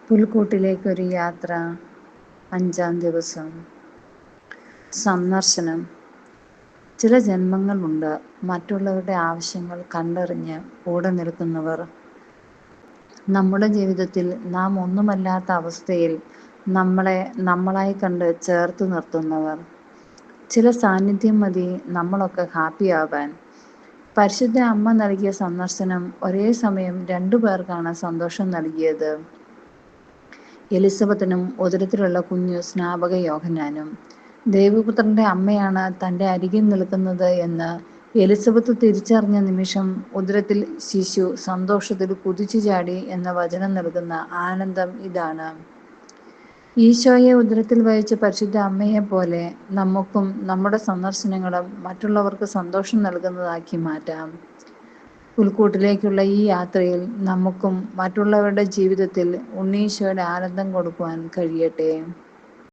പുൽക്കൂട്ടിലേക്കൊരു യാത്ര. 5-ാം ദിവസം. സന്ദർശനം. ചില ജന്മങ്ങളുണ്ട് മറ്റുള്ളവരുടെ ആവശ്യങ്ങൾ കണ്ടറിഞ്ഞ് കൂടെ നിൽക്കുന്നവർ. നമ്മുടെ ജീവിതത്തിൽ നാം ഒന്നുമല്ലാത്ത അവസ്ഥയിൽ നമ്മളെ നമ്മളായി കണ്ട് ചേർത്ത് നിർത്തുന്നവർ. ചില സാന്നിധ്യം മതി നമ്മളൊക്കെ ഹാപ്പിയാവാൻ. പരിശുദ്ധ അമ്മ നൽകിയ സന്ദർശനം ഒരേ സമയം 2 പേർക്കാണ് സന്തോഷം നൽകിയത്. എലിസബത്തിനും ഉദരത്തിലുള്ള കുഞ്ഞു സ്നാപക യോഹന്നാനും. ദൈവപുത്രന്റെ അമ്മയാണ് തൻ്റെ അരികിൽ നിൽക്കുന്നത് എന്ന് എലിസബത്ത് തിരിച്ചറിഞ്ഞ നിമിഷം ഉദരത്തിൽ ശിശു സന്തോഷത്തിൽ കുതിച്ചു ചാടി എന്ന വചനം നൽകുന്ന ആനന്ദം ഇതാണ്. ഈശോയെ ഉദരത്തിൽ വഹിച്ച പരിശുദ്ധ അമ്മയെപ്പോലെ നമുക്കും നമ്മുടെ സന്ദർശനങ്ങളും മറ്റുള്ളവർക്ക് സന്തോഷം നൽകുന്നതാക്കി മാറ്റാം. പുൽക്കൂട്ടിലേക്കുള്ള ഈ യാത്രയിൽ നമുക്കും മറ്റുള്ളവരുടെ ജീവിതത്തിൽ ഉണ്ണീശോയുടെ ആനന്ദം കൊടുക്കുവാൻ കഴിയട്ടെ.